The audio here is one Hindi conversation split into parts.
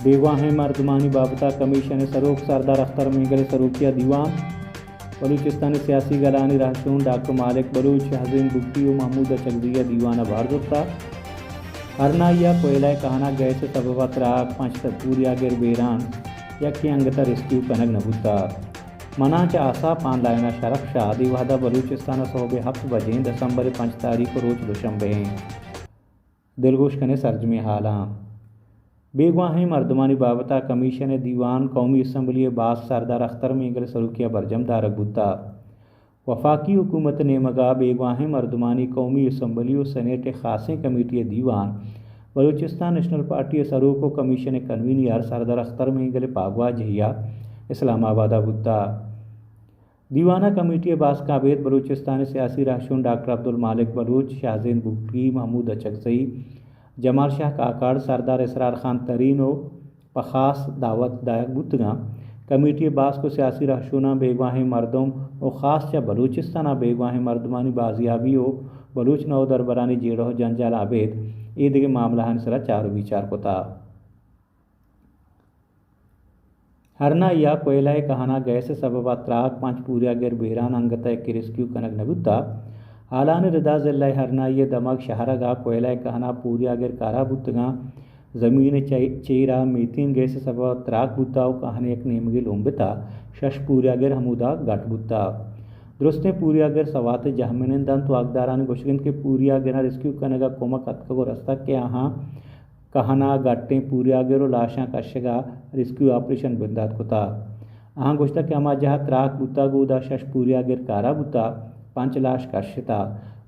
बेगवाहें मर्दमानी बाबता कमीशन सरूख सरदार अख्तर मेंगल सरूकिया दीवान बलूचिस्तानी सियासी गलानी रहशून डॉक्टर मालिक बलूच हजीन बुक्की व महमूद चकदिया दीवाना भारदुत्ता हरनाइया कोयला कहना गैस सबबत राग पंचतपूरिया गिर बेरान यकी अंगता रेस्क्यू कनक नबूता मनाच आसा पान लायना शरफ शादी वहदा बलूचिस्तान सोबे हफ्त बजें दिसंबर 5 तारीख रोज दुशंबे दिलगोश कने सरजमे हाला बेगवाहें मर्दमानी बाबता कमीशन दीवान कौमी असम्बली बास सरदार अख्तर मेंगल सरूकिया बरजम दारक बुता वफाकी हुकूमत ने मगा बेगवाहें मर्दमानी कौमी असम्बली और सेनेट खासें कमेटी दीवान बलूचिस्तान नेशनल पार्टी सरूक कमीशन कन्वीनर सरदार अख्तर मेंगल पागवा जहिया इस्लामाबाद बुता दीवाना कमेटी बास काबेद बलूचिस्तान सियासी रहशून डॉक्टर अब्दुल मालिक बलूच शाहजेन बुक्की महमूद अचकजई जमाल शाह काकाड़ सरदार इसरार खान तरीन व पखास दावत दायक बुतगा कमेटी बास को सियासी रहशूना बेगवाहें मर्दम और ख़ास चा बलूचिस्ताना बेगवाहें मर्दमानी बाजियाबी व बलूच नौ दरबरानी जेड़ो जंजाल आबेद ईद के मामला सरा चार विचार को था हरना या कोयला कहना गैस सबबा त्राक पाँच पूरिया गिर बेहरान अंगता के रेस्क्यू कनक नबुता आलान रदा जिला हरना ये दमक शहरगा कोयला कहना पूरिया गिर कारा बुतगा ज़मीन चेरा मीतीन गैस सबबा त्राक बुता कहने एक नेमगे लोम्बिता शश पूरिया गिर हमुदा गट बुता दुरुस्ते पूरिया गिर सवात जहमिन दन तो अकदारान गुशगिन के पूरिया गिर रेस्क्यू कनगा कोमक अतको रस्ता के यहाँ कहना गट्टे पूरिया गिरो लाशा कशगा रेस्क्यू ऑपरेशन बिंदात कोता अहाँ गुश्ता के अमा जहाँ त्राक बुता गुदा शश पूरिया गिर कारा बुता पंच लाश कशता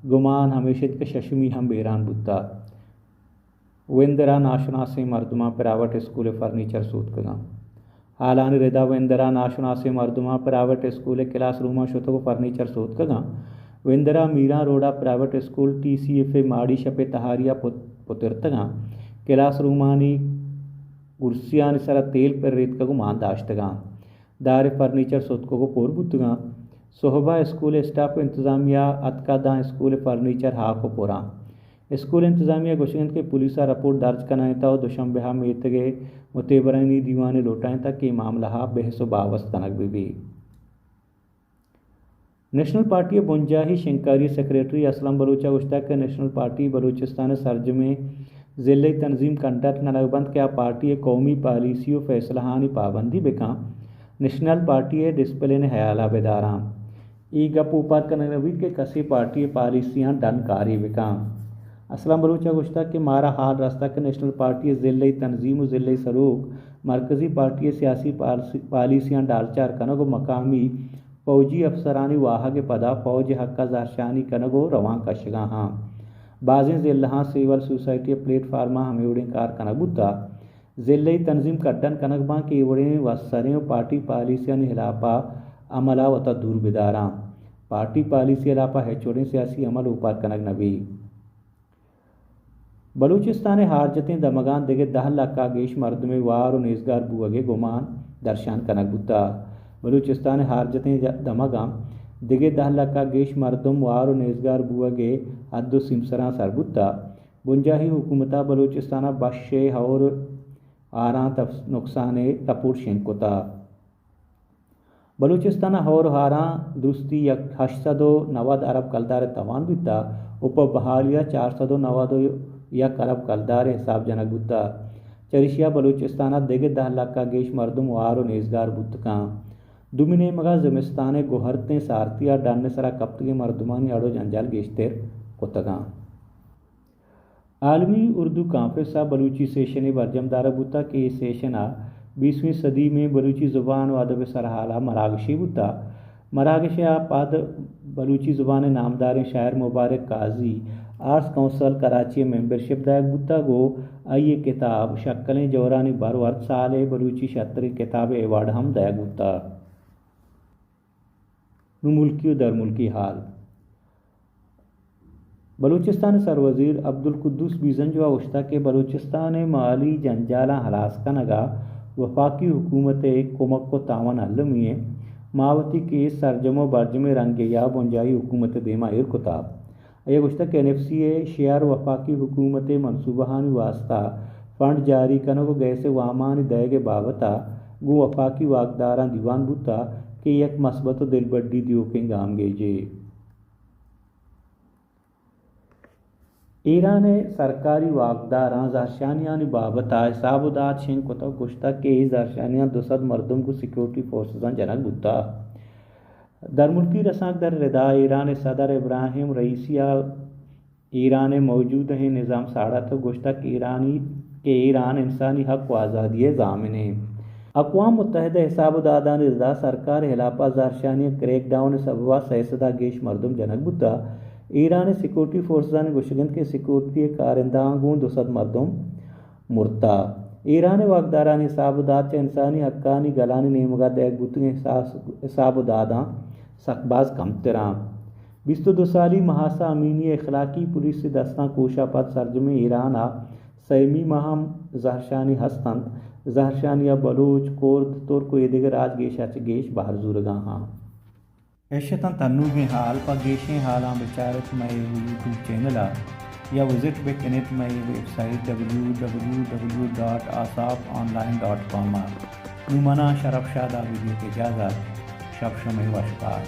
गुमान हमेशा के शशमी हम बेरान बुता वेंदरा नाशुना से मर्दमा प्राइवेट स्कूल फर्नीचर सूत कगा हालान रेदा वेंदरा नाशुना से मर्दमा प्राइवेट स्कूल क्लास रूमा शुतो फर्नीचर सूत कगा वेंदरा मीरा रोडा प्राइवेट स्कूल TCFA माड़ी शपे तहारिया पुतिरतगा क्लास रूमानी कुर्सियान सरा तेल पर रेत का मान दाश्तगा दार फर्नीचर सोतको को पोर बुतगा सोहबा स्कूल स्टाफ इंतज़ामिया अतकादा स्कूल फर्नीचर हा को पोरा स्कूल इंतज़ामिया गुशगंद के पुलिस रिपोर्ट दर्ज कराएं था और दुशंबे मेत गए मुतेबरानी दीवाने लौटाएं था कि मामला बेहसो बावस तनक भी नेशनल पार्टी बुंजाही शिंकारी सेक्रेटरी असलम बलूचा गुश्ता के नेशनल पार्टी बलूचिस्तान सर्ज में ज़िले तंजीम कंडक्ट ननकबंद क्या पार्टी कौमी पॉलिसियों फैसलाहानी पाबंदी बेका नेशनल पार्टी डिस्प्ले ने हयाला बेदाराम ई गप उपात का नवीद के कसी पार्टी पॉलिसियाँ डनकारी बेका असलम बलूचा गुश्ता के मारा हाल रास्ता के नेशनल पार्टी ज़िले तंजीम ज़िले सरूक मरकज़ी पार्टी सियासी पॉलिसियाँ डालचार कनगो मकामी फौजी अफसरानी वाह के पदा फौज हक्का जारशानी कनगो रवां कशगा हाँ बाज़ें ज़िल्ला सिविल सोसाइटी प्लेटफार्मा हमें उड़े कार कनक बुता ज़िले तंजीम कड्डन कनकबा के उड़े वसरें पार्टी पॉलिसियाँ हिलापा अमला वता दूर बिदारा पार्टी पॉलिसी हिलापा है चोड़े सियासी अमल ऊपर कनक नबी बलूचिस्तान हारजतें दमगान देगे 10 लाख का गेश मर्द में वार और नेजगार बुअगे गुमान दर्शान कनक बुता बलूचिस्तान हारजतें दमगान दिगे 10 लाख का गेश मर्दम वार और नेजगार बुअगे अद्दो सिमसरा सरबुता बुंजाही हुकूमता बलूचिस्तान बशे और आरा नुकसान तपुर शेंकोता बलूचिस्तान और हारा दुरुस्ती 890 अरब कलदार तवान बिता उप बहालिया 490 या करब कलदार हिसाब जनक बुता चरिशिया बलूचिस्तान देगे 10 लाख का गेश मर्दम वार और नेजगार बुतका दुमिने मगा जमिस्तान गोहरतें सारतिया डान्ने सरा कप्तगे मर्दमानी अड़ो जंजाल गेश्तेर कोतगा आलमी उर्दू कांफ्रेंस बलूची सेशन बरजमदार बुता के सेशन 20वीं सदी में बलूची ज़ुबान व अदब सरहाला मरागशी बुता मरागश पाद बलूची ज़ुबान नामदार शायर मुबारक काजी आर्ट्स काउंसिल कराची मेंबरशिप दायक बुता गो आइए किताब शक्लें जौरानी बरवर्त साल बलूची शतरी किताब एवार्ड हम दायक बुता मुल्की दर मुल्की हाल बलूचिस्तान सरवजीर अब्दुल कुद्दूस बीजंजवा उश्ता के बलूचिस्तान माली जंजाला हलासका नगा वफाकी हुकूमत कोमक को तावन अलमिए मावती के सरजमो बर्जमे रंग या बुंजाई हुकूमत देमा इरकुताब ये गुश्ता के NFC शेयर वफाकी हुकूमत मनसूबाहानी वास्ता फंड जारी कनक गैसे वामानी दयगे बाबता गु वफाकी वागदारा दीवान बुता कि यक मस्बत दिल बड्डी दियो के गाम गेजे। ईरान सरकारी वागदारा जारशानियानी बाबता हिसाबुदात शें कोता गुश्ता के जारशानिया 200 मर्दम को सिक्योरिटी फोर्सेस जनक बुता दरमुल्की रसाक दर रिदा ईरान सदर इब्राहिम रईसिया ईरान मौजूद है निज़ाम साड़ा तो गुश्ता के ईरान इंसानी हक व आज़ादी ज़ामिन अक़वाम मुत्तहिदा हिसाबुदादा रिदा सरकार हिलापा जारशानिया क्रैकडाउन सबवा सैसदा गेश मर्दम जनक बुता ईरान सिक्योरिटी फोर्सेस गुशगंद के सिक्योरिटी कारिंदागों 200 मर्दम मुर्ता ईरान वागदारान हिसाबुदात इंसानी हक्कानी गलानी नेमगा दैग बुतगे हिसाबुदादा सकबाज कम तरा 22 साली महासा अमीनी अखलाकी पुलिस से दस्ता कोशा पद सरजमे ईरान सैमी महम जहरशानी हस्तंत जहरशानिया बलोच कोर्द तुर्क एदिगर राज गेशा गेश बाहर जुरगा हाँ ऐशतन तन्नुगे हाल पर गेशें हालां बेचारत मैं यूट्यूब चैनल या विजिट बे कनेक्ट मैं वेबसाइट www.asafonline.com नुमाना शरफ शादा वीडियो के इजाज़त शब शमे वशकार।